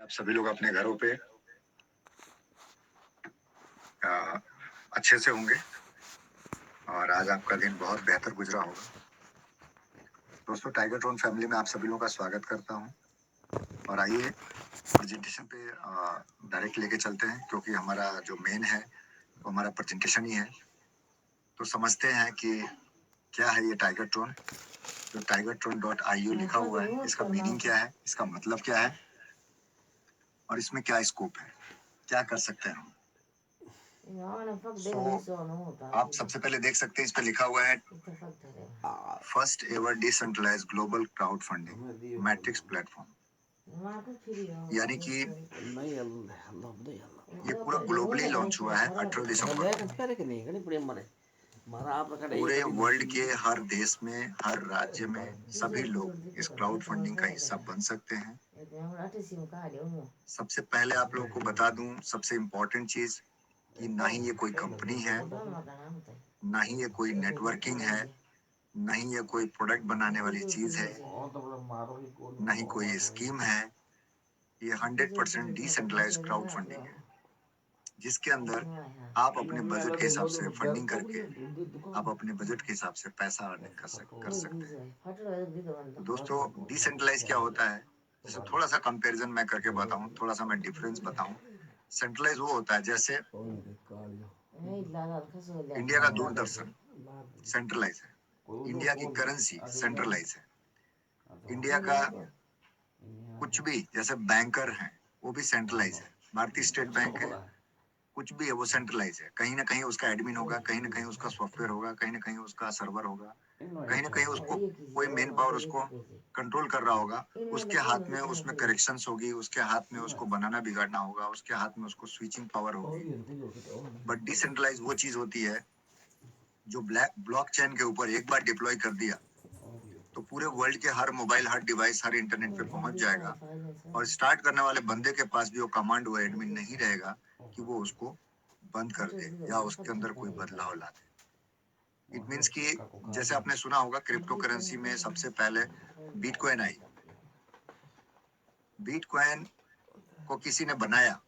आप सभी लोग अपने घरों पे अ, अच्छे से होंगे और आज आपका दिन बहुत बेहतर गुजरा होगा। दोस्तों, टाइगर ट्रोन फैमिली में आप सभी लोगों का स्वागत करता हूं और आइए प्रेजेंटेशन पे डायरेक्ट लेके चलते हैं, क्योंकि हमारा जो मेन है वो हमारा प्रेजेंटेशन ही है। तो समझते हैं कि क्या है ये टाइगर ट्रोन। जो tigertron.io लिखा हुआ है, इसका मीनिंग क्या है, इसका मतलब क्या है और इसमें क्या स्कोप है, क्या कर सकते हैं हम। आप सबसे पहले देख सकते हैं, इस पे लिखा हुआ है first ever decentralise global crowd funding matrix platform. यानी कि ये पूरा ग्लोबली लॉन्च हुआ है 18 दिसंबर को। पूरे वर्ल्ड के हर देश में, हर राज्य में सभी लोग इस क्लाउड फंडिंग का हिस्सा बन सकते हैं। सबसे पहले आप लोगों को बता दूं, सबसे इम्पोर्टेंट चीज कि ना ही ये कोई कंपनी है, ना ही ये कोई नेटवर्किंग है, ना ही ये कोई प्रोडक्ट बनाने वाली चीज है, ना ही कोई स्कीम है। ये 100% डिसेंट्रलाइज्ड क्राउड फंडिंग है, जिसके अंदर आप अपने बजट के हिसाब से फंडिंग करके आप अपने बजट के हिसाब से पैसा अर्निंग कर सकते हैं। तो दोस्तों, डिसेंट्रलाइज क्या होता है, जैसे थोड़ा सा कंपैरिजन मैं करके बताऊं, थोड़ा सा मैं डिफरेंस बताऊं। सेंट्रलाइज वो होता है जैसे इंडिया का दूरदर्शन सेंट्रलाइज है, इंडिया की करेंसी सेंट्रलाइज है, इंडिया का कुछ भी जैसे बैंकर हैं वो भी सेंट्रलाइज है, भारतीय स्टेट बैंक है, कुछ भी है वो सेंट्रलाइज है। कहीं ना कहीं उसका एडमिन होगा, कहीं ना कहीं उसका सॉफ्टवेयर होगा, कहीं ना कहीं उसका सर्वर होगा, कहीं ना कहीं उसको कोई मेन पावर उसको कंट्रोल कर रहा होगा। उसके हाथ में उसमें करेक्शंस होगी, उसके हाथ में उसको बनाना बिगाड़ना होगा, उसके हाथ में उसको स्विचिंग पावर होगी। बट डिसेंट्रलाइज वो चीज होती है जो ब्लॉकचेन के ऊपर एक बार डिप्लॉय कर दिया तो पूरे वर्ल्ड के हर मोबाइल, हर डिवाइस, हर इंटरनेट पे पहुंच जाएगा और स्टार्ट करने वाले बंदे के पास भी वो कमांड, वो एडमिन नहीं रहेगा कि वो उसको बंद कर दे या उसके अंदर कोई बदलाव ला दे। इट मीन्स कि जैसे आपने सुना होगा, क्रिप्टो करेंसी में सबसे पहले बिटकॉइन आई। बिटकॉइन को किसी ने बनाया,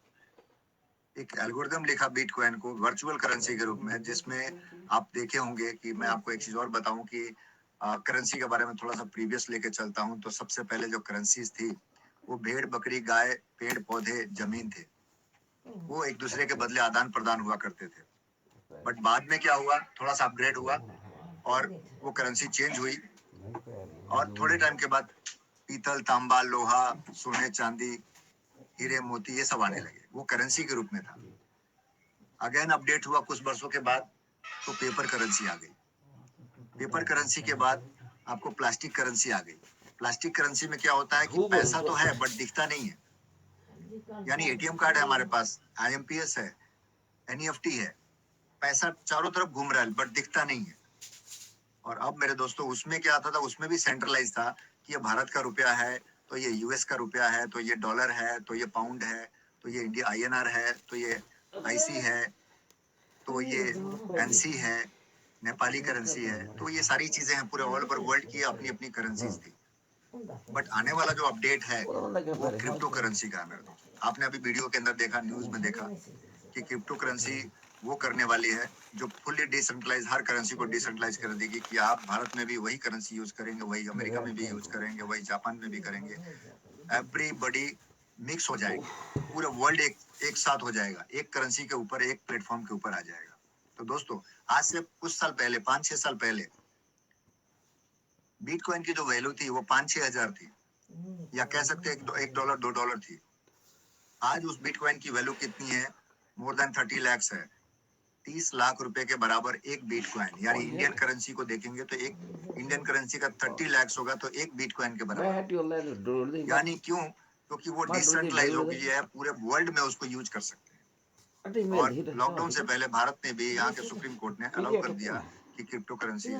एक एल्गोरिदम लिखा बिटकॉइन को वर्चुअल करेंसी के रूप में, जिसमें आप देखे होंगे कि मैं आपको एक चीज और बताऊं कि करेंसी के बारे में थोड़ा सा प्रीवियस लेके चलता हूं। तो सबसे पहले जो करेंसीज थी वो भेड़, बकरी, गाय, पेड़ पौधे, जमीन थे। वो एक दूसरे के बदले आदान प्रदान हुआ करते थे। बट बाद में क्या हुआ, थोड़ा सा अपग्रेड हुआ और वो करेंसी चेंज हुई और थोड़े टाइम के बाद पीतल, तांबा, लोहा, सोने, चांदी, हीरे, मोती ये सब आने लगे। वो करेंसी के रूप में था। अगेन अपडेट हुआ कुछ वर्षों के बाद तो पेपर करेंसी आ गई। पेपर करेंसी के बाद आपको प्लास्टिक करेंसी आ गई। प्लास्टिक करेंसी में क्या होता है कि पैसा तो है बट दिखता नहीं है। यानी एटीएम कार्ड है हमारे पास, आईएमपीएस है, एनईएफटी है, पैसा चारों तरफ घूम रहा है बट दिखता नहीं है। और अब मेरे दोस्तों, उसमें क्या आता था, उसमें भी सेंट्रलाइज था कि ये भारत का रुपया है, तो ये यूएस का रुपया है, तो ये डॉलर है, तो ये पाउंड है, तो ये इंडिया आईएनआर है, तो ये आईसी है, तो ये एनसी है, नेपाली करेंसी है। तो ये सारी चीजें हैं, पूरे ऑल ओवर वर्ल्ड की अपनी अपनी करेंसीज थी। बट आने वाला जो अपडेट है वो क्रिप्टो करेंसी का है मेरे दोस्त। आपने अभी वीडियो के अंदर देखा, न्यूज में देखा कि क्रिप्टो करेंसी वो करने वाली है जो फुल्ली डिसेंट्रलाइज, हर करेंसी को डिसेंट्रलाइज कर देगी कि आप भारत में भी वही करेंसी यूज करेंगे, वही अमेरिका में भी यूज करेंगे, वही जापान में भी करेंगे। एवरीबॉडी मिक्स हो जाएंगे, पूरा वर्ल्ड एक साथ हो जाएगा, एक करेंसी के ऊपर, एक प्लेटफॉर्म के ऊपर आ जाएगा। तो दोस्तों, आज से कुछ साल पहले, 5-6 साल पहले, बिटकॉइन की जो वैल्यू थी वो 5-6 हजार थी, या कह सकते हैं $1 $2 थी। आज उस बिटकॉइन की वैल्यू कितनी है? मोर देन 30 लाख है। 30 लाख रुपए के बराबर एक बिटकॉइन। यानी इंडियन करेंसी को देखेंगे तो एक इंडियन करेंसी का 30 लाख होगा, तो एक बिटकॉइन के बराबर। यानी क्यों? क्योंकि वो डिसेंट्रलाइज हो गई है, पूरे वर्ल्ड में उसको यूज कर सकते हैं। और लॉकडाउन से पहले भारत में भी, यहाँ के सुप्रीम कोर्ट ने अलाउ कर दिया कि क्रिप्टो करेंसी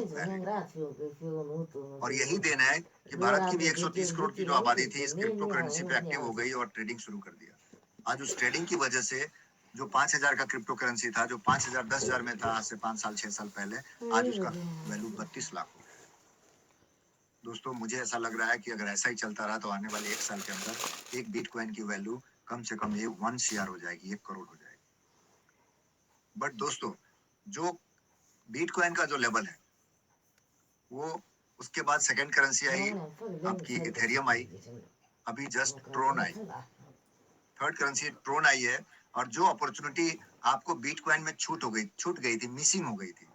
और यही देन है कि भारत की भी 130 करोड़ की जो आबादी थी इस क्रिप्टो करेंसी पे एक्टिव हो गई और ट्रेडिंग शुरू कर दिया। आज उस ट्रेडिंग की वजह से जो 5,000 का क्रिप्टो करेंसी था, जो 5,000 10,000 में था आज से 5 साल 6 साल पहले, आज उसका वैल्यू 32 लाख हो गया। दोस्तों मुझे ऐसा लग रहा है कि अगर ऐसा ही चलता रहा तो आने वाले 1 साल के अंदर एक बिटकॉइन की वैल्यू कम से कम ये 1 CR हो जाएगी, 1 करोड़ हो जाएगी। बट दोस्तों जो बिटकॉइन का जो लेवल है वो उसके बाद सेकंड करेंसी आई, आपकी इथेरियम आई, अभी जस्ट ट्रोन आई, थर्ड करेंसी ट्रोन आई है। और जो अपॉर्चुनिटी आपको बिटकॉइन में छूट गई थी, मिसिंग हो गई थी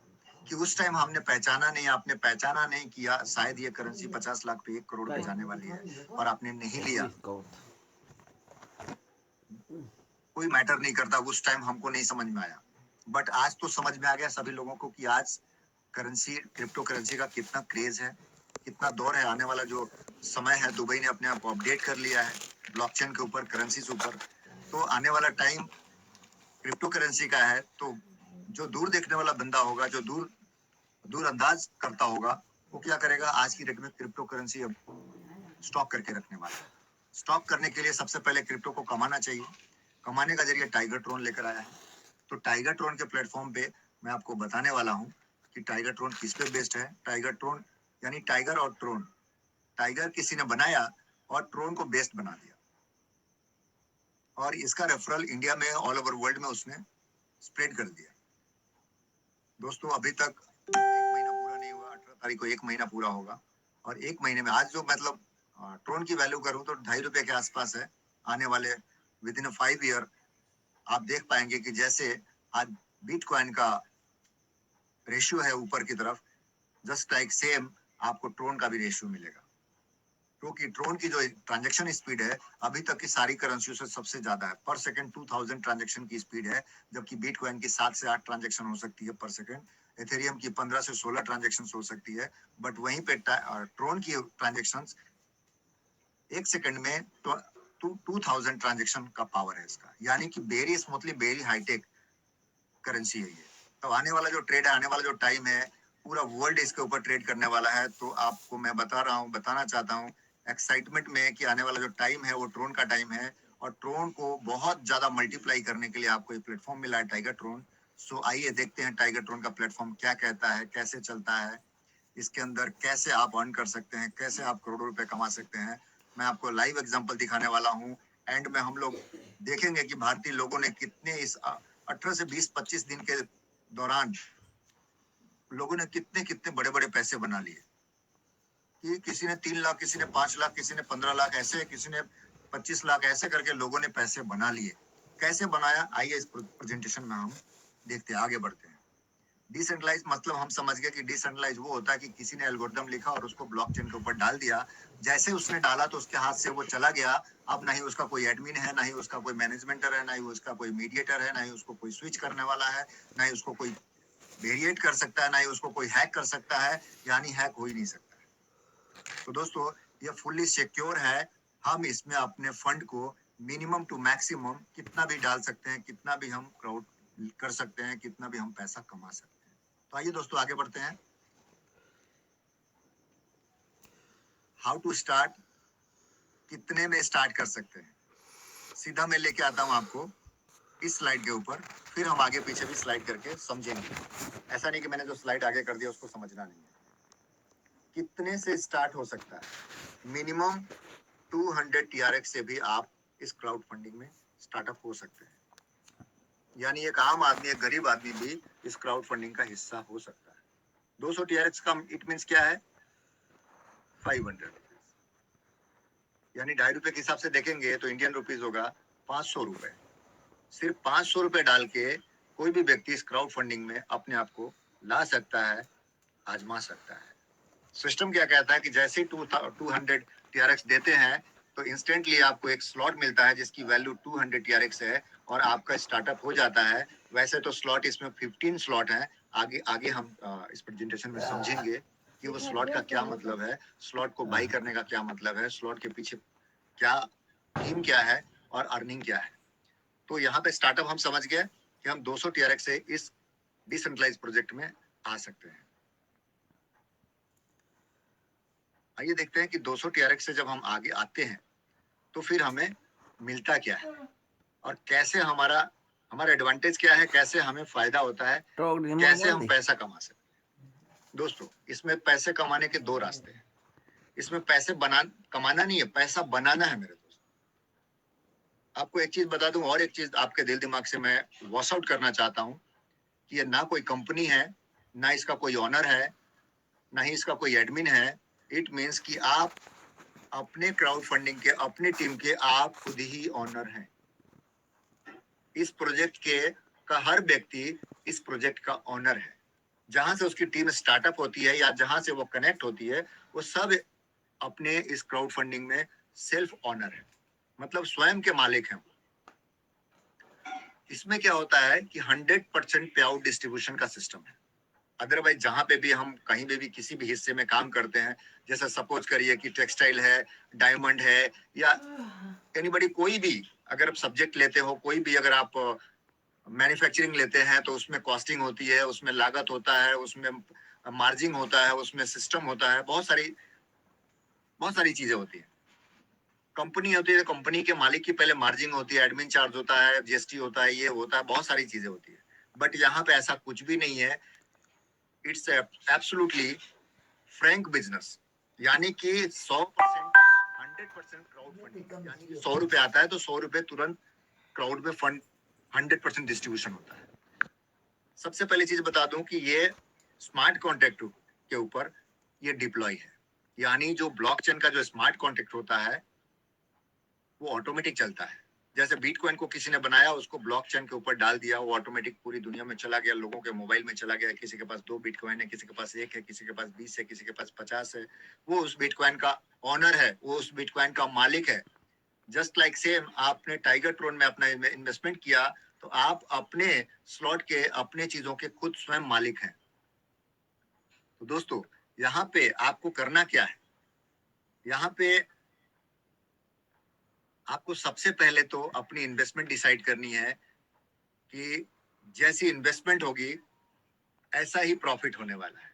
कि उस टाइम हमने पहचाना नहीं, आपने पहचाना नहीं किया शायद ये करेंसी 50 लाख पे 1 करोड़ पे जाने वाली है और आपने नहीं लिया, कोई मैटर नहीं करता, उस टाइम हमको नहीं समझ में आया। बट आज तो समझ में आ गया सभी लोगों को कि आज करेंसी, क्रिप्टो करेंसी का कितना क्रेज है, कितना दौर है, आने वाला जो समय है। दुबई ने अपने आप को अपडेट कर लिया है ब्लॉकचेन के ऊपर, करेंसी के ऊपर। तो आने वाला टाइम क्रिप्टो करेंसी का है। तो जो दूर देखने वाला बंदा होगा, जो दूर अंदाज करता होगा, वो क्या करेगा, आज की डेट में क्रिप्टो करेंसी अब स्टॉक करके रखने वाला है। स्टॉक करने के लिए सबसे पहले क्रिप्टो को कमाना चाहिए। कमाने का जरिए टाइगर ट्रोन लेकर आया है। तो टाइगर ट्रोन के प्लेटफॉर्म पे मैं आपको बताने वाला हूँ कि टाइगर ट्रोन किस पे बेस्ड है। टाइगर ट्रोन यानी टाइगर और ट्रोन, टाइगर किसी ने बनाया और ट्रोन को बेस्ड बना दिया, और इसका रेफरल इंडिया में, ऑल ओवर वर्ल्ड में उसने स्प्रेड कर दिया। दोस्तों अभी तक 1 महीना पूरा नहीं हुआ, 18 तारीख को 1 महीना पूरा होगा, और 1 महीने में आज जो मतलब ट्रोन की वैल्यू करूं तो ₹2.5 के आसपास है। आने वाले विद इन 5 ईयर आप देख पाएंगे कि जैसे आज बिटकॉइन का रेशियो है ऊपर की तरफ, जस्ट लाइक सेम आपको ट्रोन का भी रेशियो मिलेगा, क्योंकि ट्रोन की जो ट्रांजैक्शन स्पीड है अभी तक की सारी करेंसियों से सबसे ज्यादा है। पर सेकंड 2000 ट्रांजैक्शन की स्पीड है, जबकि बिटकॉइन की 7 से 8 ट्रांजैक्शन हो सकती है पर सेकंड, एथेरियम की 15 से 16 ट्रांजैक्शन हो सकती है। बट वहीं पे ट्रोन की ट्रांजैक्शन 1 सेकंड में 2000 ट्रांजैक्शन का पावर है इसका, यानी कि very smoothly, very hi tech currency है ये। तो आने वाला जो ट्रेड है, आने वाला जो टाइम है, पूरा वर्ल्ड इसके ऊपर ट्रेड करने वाला है। तो आपको मैं बताना चाहता हूँ एक्साइटमेंट में कि आने वाला जो टाइम है वो ट्रोन का टाइम है, और ट्रोन को बहुत ज्यादा मल्टीप्लाई करने के लिए आपको एक प्लेटफॉर्म मिला है, टाइगर ट्रोन। सो आइए देखते हैं टाइगर ट्रोन का प्लेटफॉर्म क्या कहता है, कैसे चलता है, इसके अंदर कैसे आप अर्न कर सकते हैं, कैसे आप करोड़ों रुपए कमा सकते हैं। मैं आपको लाइव एग्जांपल दिखाने वाला हूँ। एंड में हम लोग देखेंगे कि भारतीय लोगों ने कितने इस 18 से 20-25 दिन के दौरान लोगों ने कितने कितने बड़े बड़े पैसे बना लिए, कि किसी ने 3 लाख, किसी ने 5 लाख, किसी ने 15 लाख, ऐसे किसी ने 25 लाख, ऐसे करके लोगों ने पैसे बना लिए। कैसे बनाया, आइए इस प्रेजेंटेशन में हम देखते हैं, आगे बढ़ते हैं। डिसेंट्रलाइज मतलब हम समझ गए कि डिसेंट्रलाइज वो होता है कि किसी ने एल्गोरिथम लिखा और उसको ब्लॉकचेन के ऊपर डाल दिया, जैसे उसने डाला तो उसके हाथ से वो चला गया। अब ना ही उसका कोई एडमिन है, ना ही उसका कोई मैनेजमेंटर है, ना ही उसका कोई मीडिएटर है, ना ही उसको कोई स्विच करने वाला है, ना ही उसको कोई वेरिएट कर सकता है, ना ही उसको कोई हैक कर सकता है, यानी हैक हो ही नहीं सकता है। तो दोस्तों ये फुल्ली सिक्योर है। हम इसमें अपने फंड को मिनिमम टू मैक्सिमम कितना भी डाल सकते हैं, कितना भी हम क्राउड कर सकते हैं, कितना भी हम पैसा कमा सकते हैं। तो आइए दोस्तों आगे बढ़ते हैं। हाउ टू स्टार्ट, कितने में स्टार्ट कर सकते हैं, सीधा मैं लेके आता हूं आपको इस स्लाइड के ऊपर, फिर हम आगे पीछे भी स्लाइड करके समझेंगे। ऐसा नहीं कि मैंने जो स्लाइड आगे कर दिया उसको समझना नहीं है। कितने से स्टार्ट हो सकता है, मिनिमम 200 TRX से भी आप इस क्राउड फंडिंग में स्टार्टअप हो सकते हैं, यानी एक आम आदमी, एक गरीब आदमी भी इस क्राउड फंडिंग का हिस्सा हो सकता है। 200 TRX का इट मीन्स क्या है, 500, यानी ₹2.5 के हिसाब से देखेंगे तो इंडियन रुपीज होगा 500 रुपए। सिर्फ 500 रुपए डाल के कोई भी व्यक्ति इस क्राउड फंडिंग में अपने आप को ला सकता है, आजमा सकता है। सिस्टम क्या कहता है कि जैसे ही 200 TRX देते हैं तो इंस्टेंटली आपको एक स्लॉट मिलता है जिसकी वैल्यू 200 TRX है, और आपका स्टार्टअप हो जाता है। वैसे तो स्लॉट इसमें 15 स्लॉट है, आगे आगे हम इस प्रेजेंटेशन में समझेंगे कि वो स्लॉट का क्या मतलब है, स्लॉट को बाई करने का क्या मतलब है, स्लॉट के पीछे क्या थीम क्या है और अर्निंग क्या है। तो यहाँ पे स्टार्टअप हम समझ गए कि हम 200 TRX से इस डिसेंट्रलाइज प्रोजेक्ट में आ सकते हैं। आइए देखते हैं कि 200 TRX से जब हम आगे आते हैं तो फिर हमें मिलता क्या है, और कैसे हमारा एडवांटेज क्या है, कैसे हमें फायदा होता है, कैसे हम पैसा कमा सकते हैं। दोस्तों इसमें पैसे कमाने के 2 रास्ते हैं। इसमें पैसे कमाना नहीं है, पैसा बनाना है मेरे दोस्त। आपको एक चीज बता दूं, और एक चीज आपके दिल दिमाग से मैं वॉश आउट करना चाहता हूं कि ये ना कोई कंपनी है, ना इसका कोई ऑनर है, ना ही इसका कोई एडमिन है। इट मीन्स कि आप अपने क्राउड फंडिंग के, अपनी टीम के आप खुद ही ऑनर हैं। इस प्रोजेक्ट के का हर व्यक्ति इस प्रोजेक्ट का ऑनर है। जहां से उसकी टीम स्टार्टअप होती है या जहां से वो कनेक्ट होती है, वो सब अपने इस क्राउड फंडिंग में सेल्फ ऑनर है, मतलब स्वयं के मालिक हैं। इसमें क्या होता है कि 100% पे आउट डिस्ट्रीब्यूशन का सिस्टम है। अदरवाइज जहां पे भी हम कहीं पे भी किसी भी हिस्से में काम करते हैं, जैसे सपोज करिए कि टेक्सटाइल है, डायमंड है, या एनीबडी, कोई भी अगर आप सब्जेक्ट लेते हो, कोई भी अगर आप मैन्युफैक्चरिंग लेते हैं, तो उसमें कॉस्टिंग होती है, उसमें लागत होता है, उसमें मार्जिन होता है, उसमें सिस्टम होता है, बहुत सारी चीजें होती है। कंपनी होती है, कंपनी के मालिक की पहले मार्जिन होती है, एडमिन चार्ज होता है, जीएसटी होता है, ये होता है, बहुत सारी चीजें होती है। बट यहाँ पे ऐसा कुछ भी नहीं है। इट्स एब्सोल्युटली फ्रैंक बिजनेस, यानी कि 100%, 100% क्राउड फंडिंग, यानी कि 100 रुपए आता है तो 100 रुपए तुरंत क्राउड में फंड 100% डिस्ट्रीब्यूशन होता है। सबसे पहली चीज बता दूं कि ये स्मार्ट कॉन्ट्रैक्ट के ऊपर ये डिप्लॉय है, यानी जो ब्लॉकचेन का जो स्मार्ट कॉन्ट्रैक्ट होता है वो ऑटोमेटिक चलता है। जैसे बिटकॉइन को किसी ने बनाया, उसको ब्लॉकचेन के ऊपर डाल दिया, वो ऑटोमेटिक पूरी दुनिया में चला गया, लोगों के मोबाइल में चला गया। किसी के पास 2 बिटकॉइन है, किसी के पास 1 है, किसी के पास 20 है, किसी के पास 50 है। वो उस बिटकॉइन का ऑनर है, वो उस बिटकॉइन का मालिक है। जस्ट लाइक सेम, आपने टाइगर ट्रोन में अपना इन्वेस्टमेंट किया, तो आप अपने स्लॉट के, अपने चीजों के खुद स्वयं मालिक हैं। तो दोस्तों, यहाँ पे आपको करना क्या है? यहाँ पे आपको सबसे पहले तो अपनी इन्वेस्टमेंट डिसाइड करनी है कि जैसी इन्वेस्टमेंट होगी ऐसा ही प्रॉफिट होने वाला है।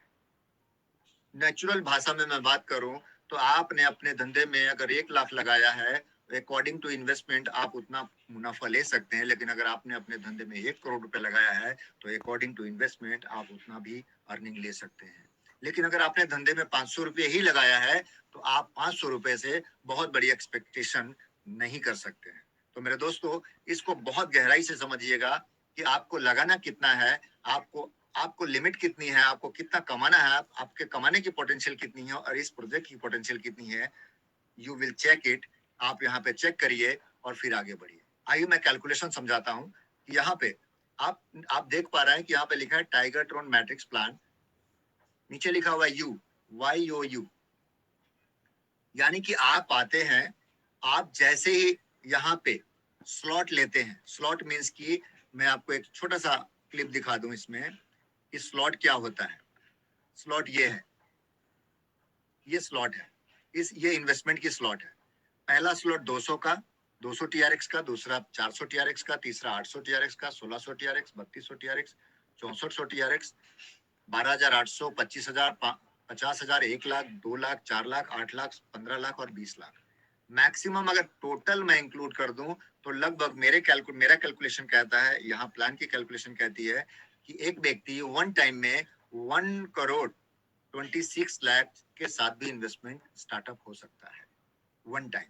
नेचुरल भाषा में मैं बात करूं तो आपने अपने धंधे में अगर 1 लाख लगाया है, अकॉर्डिंग टू इन्वेस्टमेंट आप उतना मुनाफा ले सकते हैं। लेकिन अगर आपने अपने धंधे में 1 करोड़ रुपए लगाया है, तो अकॉर्डिंग टू इन्वेस्टमेंट आप उतना भी अर्निंग ले सकते हैं। लेकिन अगर आपने धंधे में 500 रुपये ही लगाया है, तो आप 500 रुपए से बहुत बड़ी एक्सपेक्टेशन नहीं कर सकते हैं। तो मेरे दोस्तों, इसको बहुत गहराई से समझिएगा कि आपको लगाना कितना है, आपको लिमिट कितनी है, आपको कितना कमाना है, आपके कमाने की पोटेंशियल कितनी है, और इस प्रोजेक्ट की पोटेंशियल कितनी है। You will check it. आप यहाँ पे चेक करिए और फिर आगे बढ़िए। आइए मैं कैलकुलेशन समझाता हूँ कि यहाँ पे आप देख पा रहे हैं कि यहाँ पे लिखा है टाइगर ट्रोन मैट्रिक्स प्लान, नीचे लिखा हुआ है YOU, यानी कि आप आते हैं, आप जैसे ही यहाँ पे स्लॉट लेते हैं, स्लॉट मीन्स कि मैं आपको एक छोटा सा क्लिप दिखा दूं इसमें कि स्लॉट क्या होता है। स्लॉट ये है, ये स्लॉट है, ये इन्वेस्टमेंट की स्लॉट है। पहला स्लॉट 200 का, 200 TRX का, दूसरा 400 TRX का, तीसरा 800 TRX का, 1600 TRX, 3200 TRX, 6400 TRX, 12,800, 25,000, 50,000, 1 lakh, 2 lakh, 4 lakh, 8 lakh, 15 lakh और 20 लाख। मैक्सिमम अगर टोटल मैं इंक्लूड कर दूं तो लगभग मेरा कैलकुलेशन कहता है, यहाँ प्लान की कैलकुलेशन कहती है कि एक व्यक्ति वन टाइम में 1,26,00,000 के साथ भी इन्वेस्टमेंट स्टार्टअप हो सकता है वन टाइम,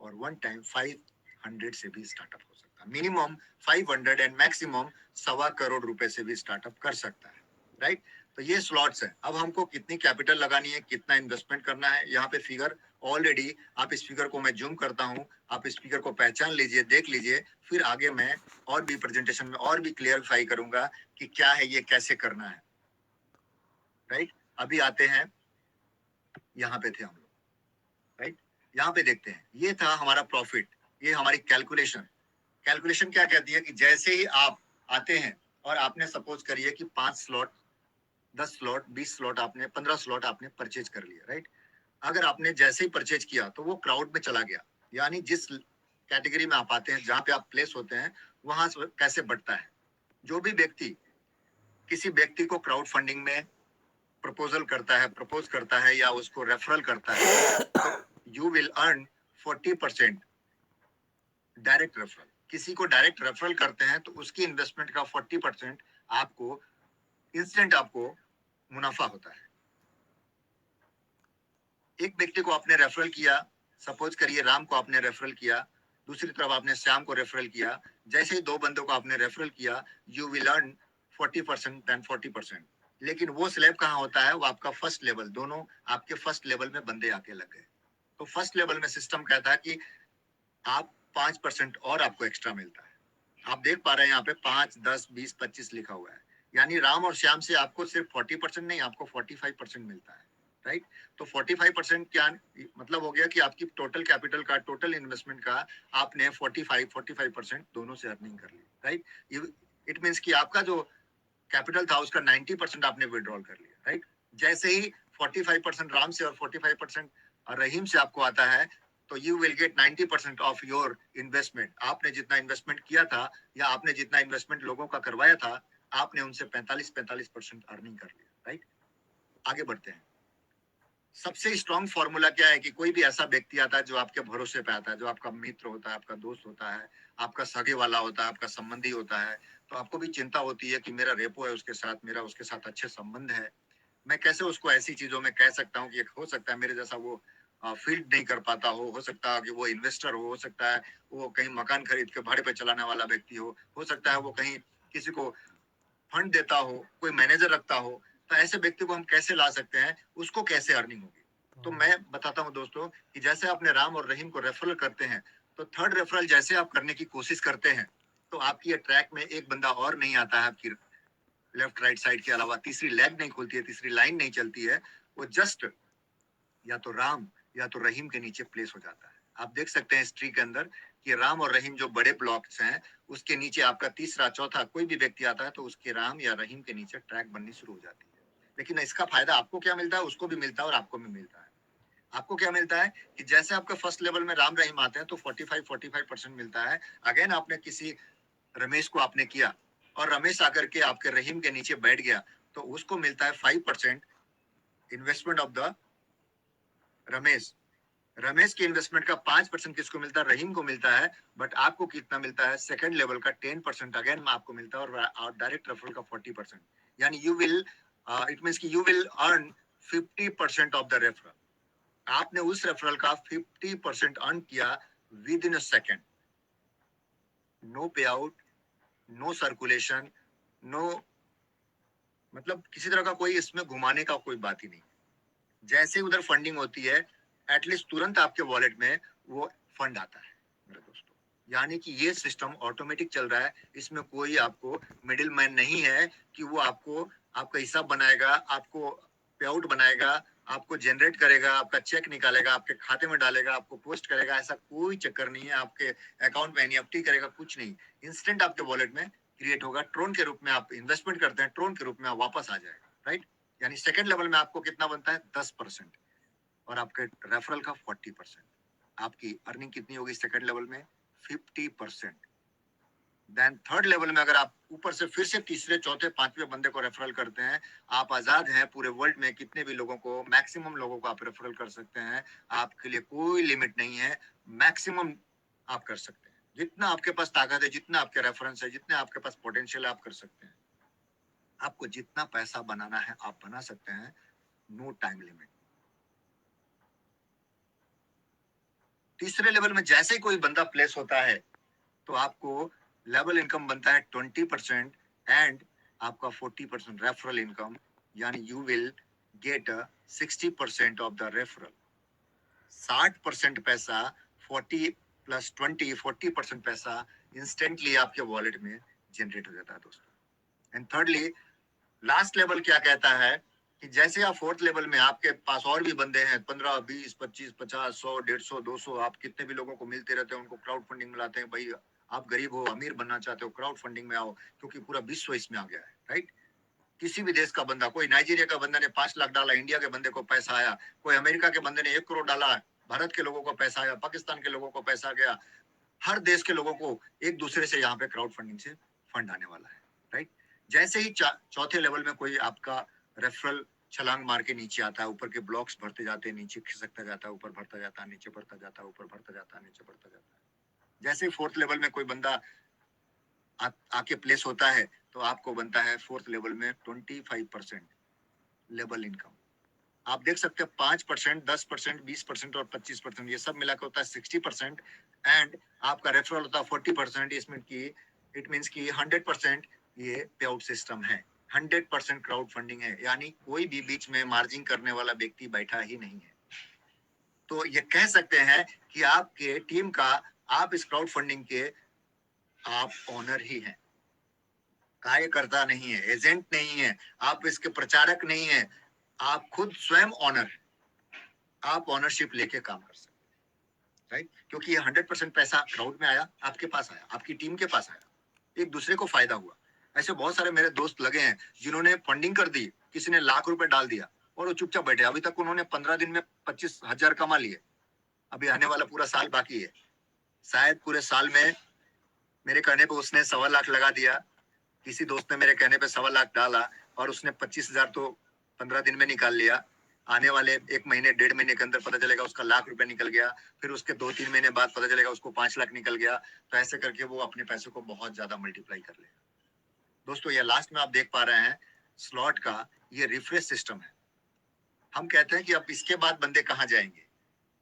और वन टाइम 500 से भी स्टार्टअप हो सकता है। मिनिमम 500 एंड मैक्सिमम 1.25 करोड़ रुपए से भी स्टार्टअप कर सकता है, राइट। तो ये स्लॉट्स है। अब हमको कितनी कैपिटल लगानी है, कितना इन्वेस्टमेंट करना है, यहाँ पे फिगर ऑलरेडी, आप इस फिगर को मैं जूम करता हूँ, आप इस फिगर को पहचान लीजिए, देख लीजिए, फिर आगे मैं और भी प्रेजेंटेशन में और भी क्लियरिफाई करूंगा कि क्या है, ये कैसे करना है, राइट। अभी आते हैं, यहाँ पे थे हम लोग, राइट। यहाँ पे देखते हैं, ये था हमारा प्रॉफिट, ये हमारी कैलकुलेशन। कैलकुलेशन क्या कहती है कि जैसे ही आप आते हैं और आपने सपोज करिए कि 5 स्लॉट, 10 स्लॉट, 20 स्लॉट, आपने 15 स्लॉट आपने परचेज कर लिया, राइट। अगर आपने जैसे ही परचेज किया तो वो क्राउड में चला गया, यानी जिस कैटेगरी में आप आते हैं, जहां पे आप प्लेस होते हैं, वहां से कैसे बढ़ता है। जो भी व्यक्ति किसी व्यक्ति को क्राउड फंडिंग में प्रपोज करता है या उसको रेफरल करता है, तो you will earn 40% direct referral. किसी को डायरेक्ट रेफरल करते हैं तो उसकी इन्वेस्टमेंट का 40% आपको इंस्टेंट आपको मुनाफा होता है। एक व्यक्ति को आपने रेफरल किया, सपोज करिए राम को आपने रेफरल किया, दूसरी तरफ आपने श्याम को रेफरल किया। जैसे ही दो बंदों को आपने रेफरल किया, यू विल अर्न 40% देन 40%। लेकिन वो स्लैब कहाँ होता है? वो आपका फर्स्ट लेवल, दोनों आपके फर्स्ट लेवल में बंदे आके लग गए। तो फर्स्ट लेवल में सिस्टम कहता है कि आप 5% और आपको एक्स्ट्रा मिलता है। आप देख पा रहे हैं यहाँ पे 5, 10, 20, 25 लिखा हुआ है। यानी राम और श्याम से आपको सिर्फ 40% नहीं, आपको 45% मिलता है, राइट? तो 45% क्या मतलब हो गया कि आपकी टोटल कैपिटल का, टोटल इन्वेस्टमेंट का आपने 45% दोनों से अर्निंग कर ली, राइट? इट मीन्स कि आपका जो कैपिटल था उसका 90% आपने विड्रॉल कर लिया, राइट? जैसे ही 45% राम से और 45% रहीम से आपको आता है, तो you will get 90% of your investment. आपने जितना इन्वेस्टमेंट किया था या आपने जितना इन्वेस्टमेंट लोगों का करवाया था, आपने उनसे 45% अर्निंग कर लिया, राइट? आगे बढ़ते हैं। सबसे स्ट्रॉन्ग फॉर्मूला क्या है कि कोई भी ऐसा व्यक्ति आता है जो आपके भरोसे पे आता है, जो आपका मित्र होता है, आपका दोस्त होता है, आपका सगे वाला होता है, आपका संबंधी होता है, तो आपको भी चिंता होती है कि मेरा रेपो है उसके साथ, मेरा उसके साथ अच्छे संबंध है, मैं कैसे उसको ऐसी चीजों में कह सकता हूँ कि हो सकता है मेरे जैसा वो फील्ड नहीं कर पाता हो सकता है कि वो इन्वेस्टर हो सकता है वो कहीं मकान खरीद के भाड़े पे चलाने वाला व्यक्ति हो सकता है वो कहीं किसी को फंड देता हो, कोई मैनेजर रखता हो। तो ऐसे व्यक्ति को हम कैसे ला सकते हैं, उसको कैसे अर्निंग होगी? तो मैं बताता हूँ दोस्तों कि जैसे आपने राम और रहीम को रेफरल करते हैं, तो थर्ड रेफरल जैसे आप करने की कोशिश करते हैं, तो आपकी ट्रैक में एक बंदा और नहीं आता है आपकी लेफ्ट राइट साइड के अलावा, तीसरी लेग नहीं खुलती है, तीसरी लाइन नहीं चलती है, वो जस्ट या तो राम या तो रहीम के नीचे प्लेस हो जाता है। आप देख सकते हैं इस ट्री के अंदर कि राम और रहीम जो बड़े ब्लॉक्स हैं, उसके नीचे आपका तीसरा चौथा कोई भी व्यक्ति आता है तो उसके राम या रहीम के नीचे ट्रैक बननी शुरू हो जाती है। लेकिन इसका फायदा आपको क्या मिलता है? उसको भी मिलता है और आपको भी मिलता है। आपको क्या मिलता है कि जैसे आपका फर्स्ट लेवल में राम रहीम आते हैं तो 45% मिलता है। अगेन आपने किसी रमेश को आपने किया और रमेश आकर के आपके रहीम के नीचे बैठ गया, तो उसको मिलता है 5% investment of the Ramesh. Ramesh के इन्वेस्टमेंट का 5% किसको मिलता है? रहीम को मिलता है। बट आपको कितना मिलता है? सेकंड लेवल का 10% अगेन आपको मिलता है और डायरेक्ट रेफरल का 40%। यानी यू विल इट मींस कि you will earn 50% of the referral. आपने उस रेफरल का 50% अर्न किया within a second. No pay out, no circulation, no मतलब किसी तरह का कोई इसमें घुमाने का कोई बात ही नहीं। जैसे ही उधर फंडिंग होती है, एटलीस्ट तुरंत आपके वॉलेट में वो फंड आता है मेरे दोस्तों। यानी कि ये सिस्टम ऑटोमेटिक चल रहा है, इसमें कोई आपको मिडिल मैन नहीं है कि वो आपको आपका हिसाब बनाएगा, आपको पे आउट बनाएगा, आपको जनरेट करेगा, आपका चेक निकालेगा, आपके खाते में डालेगा, आपको पोस्ट करेगा। ऐसा कोई चक्कर नहीं है। आपके अकाउंट में एनईएफटी करेगा, कुछ नहीं। इंस्टेंट आपके वॉलेट में क्रिएट होगा। ट्रोन के रूप में आप इन्वेस्टमेंट करते हैं, ट्रोन के रूप में आप वापस आ जाएगा, राइट? यानी सेकंड लेवल में आपको कितना बनता है? 10% और आपके रेफरल का 40%। आपकी अर्निंग कितनी होगी सेकंड लेवल में? 50%। देन थर्ड लेवल में अगर आप ऊपर से फिर से तीसरे चौथे पांचवें बंदे को रेफरल करते हैं, आप आजाद हैं पूरे वर्ल्ड में कितने भी लोगों को, मैक्सिमम लोगों को आप रेफरल कर सकते हैं। आपके लिए कोई लिमिट नहीं है, मैक्सिमम आप कर सकते हैं। जितना आपके पास ताकत है, जितना आपके रेफरेंस है, जितने आपके पास पोटेंशियल है, आप कर सकते हैं। आपको जितना पैसा बनाना है आप बना सकते हैं, नो टाइम लिमिट। तीसरे लेवल में जैसे ही कोई बंदा प्लेस होता है तो आपको लेवल इनकम बनता है 20% एंड आपका 40% रेफरल इनकम। यानी you will get 60% of the referral. 60% पैसा, 40 प्लस 20 40% पैसा इंस्टेंटली आपके वॉलेट में जनरेट हो जाता है दोस्तों। एंड थर्डली लास्ट लेवल क्या कहता है कि जैसे आप फोर्थ लेवल में आपके पास और भी बंदे हैं, 15 20 25 50 100 150 200, आप कितने भी लोगों को मिलते रहते हैं, उनको क्राउड फंडिंग में लाते हैं। भाई आप गरीब हो, अमीर बनना चाहते हो, क्राउड फंडिंग में आओ, क्योंकि पूरा विश्व इसमें आ गया है, राइट? किसी भी देश का बंदा, कोई नाइजीरिया का बंदा ने 5 लाख डाला, इंडिया के बंदे को पैसा आया, कोई अमेरिका के बंदे ने 1 करोड़ डाला, भारत के लोगों को पैसा आया, पाकिस्तान के लोगों को पैसा गया। हर देश के लोगों को एक दूसरे से यहाँ पे क्राउड फंडिंग से फंड आने वाला है, राइट? जैसे ही चौथे लेवल में कोई आपका रेफरल छलांग मार के नीचे आता है, ऊपर के ब्लॉक्स भरते जाते हैं, नीचे खिसकता जाता है, ऊपर भरता जाता है, नीचे भरता जाता है, ऊपर भरता जाता है, नीचे भरता जाता है। जैसे ही फोर्थ लेवल में कोई बंदा आके प्लेस होता है, तो आपको बनता है फोर्थ लेवल में 25% लेवल इनकम। आप देख सकते हैं 5%, 10%, 20% और 25%, ये सब मिलाकर होता है 60%। एंड आपका रेफरल होता है 40%। इसमें की इट मीन्स की 100% ये पे आउट सिस्टम है। 100% क्राउड फंडिंग है, यानी कोई भी बीच में मार्जिन करने वाला व्यक्ति बैठा ही नहीं है। तो ये कह सकते हैं कि आपके टीम का, आप इस क्राउड फंडिंग के आप ओनर ही हैं, कार्यकर्ता नहीं है, एजेंट नहीं है, आप इसके प्रचारक नहीं है, आप खुद स्वयं ओनर, आप ओनरशिप लेके काम कर सकते हैं, राइट? क्योंकि ये 100% पैसा क्राउड में आया, आपके पास आया, आपकी टीम के पास आया, एक दूसरे को फायदा हुआ। ऐसे बहुत सारे मेरे दोस्त लगे हैं जिन्होंने फंडिंग कर दी, किसी ने लाख रुपए डाल दिया और वो चुपचाप बैठे, अभी तक उन्होंने 15 दिन में 25,000 कमा लिए। अभी आने वाला पूरा साल बाकी है, शायद पूरे साल में मेरे कहने पे उसने 1.25 लाख लगा दिया, किसी दोस्त ने मेरे कहने पे 1.25 लाख डाला और उसने 25,000 तो 15 दिन में निकाल लिया। आने वाले 1 महीने 1.5 महीने के अंदर पता चलेगा उसका लाख रुपए निकल गया, फिर उसके 2-3 महीने बाद पता चलेगा उसको 5 लाख निकल गया। तो ऐसे करके वो अपने पैसे को बहुत ज्यादा मल्टीप्लाई कर लेगा। दोस्तों, ये लास्ट में आप देख पा रहे हैं स्लॉट का ये रिफ्रेश सिस्टम है। हम कहते हैं कि अब इसके बाद बंदे कहाँ जाएंगे?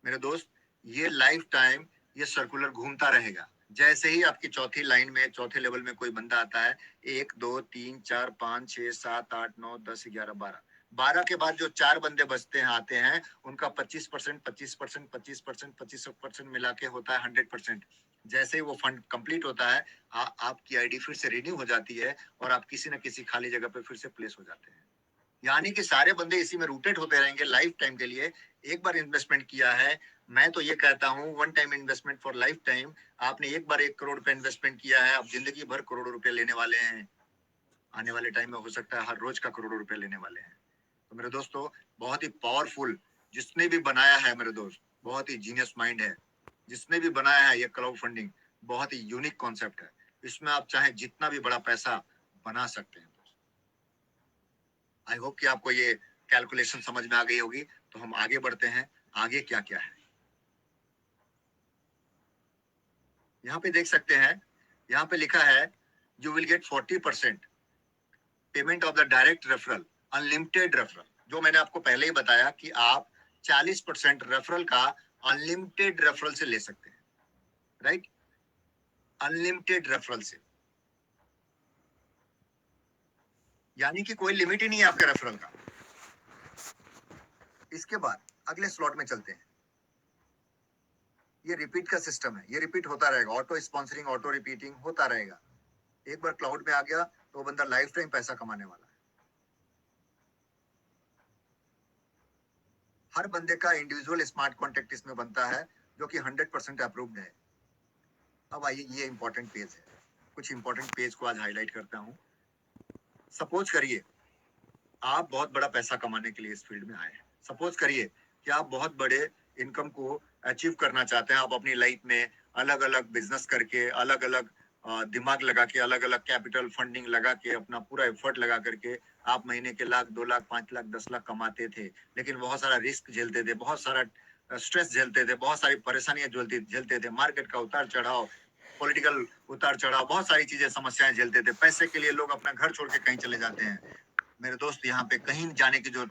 मेरे दोस्त, ये लाइफ टाइम ये सर्कुलर घूमता रहेगा। जैसे ही आपकी चौथी लाइन में, चौथे लेवल में कोई बंदा आता है, 1 2 3 4 5 6 7 8 9 10 11 12, 12 के बाद जो 4 बंदे बचते हैं, आते हैं, उनका 25%, 25%, 25%, 25% मिला के होता है 100%। जैसे ही वो फंड कंप्लीट होता है, आपकी आईडी फिर से रिन्यू हो जाती है और आप किसी न किसी खाली जगह पे फिर से प्लेस हो जाते हैं। यानी कि सारे बंदे इसी में रूटेड होते रहेंगे लाइफ टाइम के लिए। एक बार इन्वेस्टमेंट किया है, मैं तो ये कहता हूँ, one time investment for life time. आपने एक बार 1 करोड़ रुपए इन्वेस्टमेंट किया है, अब जिंदगी भर करोड़ों रुपए लेने वाले हैं। आने वाले टाइम में हो सकता है हर रोज का करोड़ों रुपए लेने वाले हैं। तो मेरे दोस्तों, बहुत ही पावरफुल, जिसने भी बनाया है मेरे दोस्त, बहुत ही जीनियस माइंड है। जिसने भी बनाया है ये क्राउड फंडिंग, बहुत ही यूनिक कॉन्सेप्ट है। इसमें आप चाहे जितना भी बड़ा पैसा बना सकते हैं। आई होप कि आपको ये कैलकुलेशन समझ में आ गई होगी। तो हम आगे बढ़ते हैं, आगे क्या क्या है यहाँ पे देख सकते हैं। यहाँ पे लिखा है you will get 40% payment of the direct referral, unlimited referral. जो मैंने आपको पहले ही बताया कि आप 40% रेफरल का अनलिमिटेड रेफरल से ले सकते हैं, राइट? अनलिमिटेड रेफरल से, यानी कि कोई लिमिट ही नहीं है आपके रेफरल का। इसके बाद अगले स्लॉट में चलते हैं। ये रिपीट का सिस्टम है, ये रिपीट होता रहेगा, ऑटो स्पॉन्सरिंग, ऑटो रिपीटिंग होता रहेगा। एक बार क्लाउड में आ गया तो वो बंदा लाइफ टाइम पैसा कमाने वाला है। हर बंदे का इंडिविजुअल स्मार्ट कॉन्टेक्ट इसमें बनता है, जो कि 100% अप्रूव्ड है। अब आइए, ये इंपॉर्टेंट पेज है, कुछ इंपॉर्टेंट पेज को आज हाईलाइट करता हूँ। सपोज करिए आप बहुत बड़ा पैसा कमाने के लिए इस फील्ड में आए हैं। सपोज करिए कि आप बहुत बड़े इनकम को अचीव करना चाहते हैं। आप अपनी लाइफ में अलग अलग बिजनेस करके, अलग अलग दिमाग लगा के, अलग अलग कैपिटल फंडिंग लगा के, अपना पूरा एफर्ट लगा करके आप महीने के 1 लाख, 2 लाख, 5 लाख, 10 लाख कमाते थे। लेकिन बहुत सारा रिस्क झेलते थे, बहुत सारा स्ट्रेस झेलते थे, बहुत सारी परेशानियां झेलते झेलते थे, मार्केट का उतार चढ़ाव, पॉलिटिकल उतार चढ़ाव, बहुत सारी चीजें, समस्याएं झेलते थे। पैसे के लिए लोग अपना घर छोड़ के कहीं चले जाते हैं। मेरे दोस्त, यहाँ पे कहीं जाने की जरूरत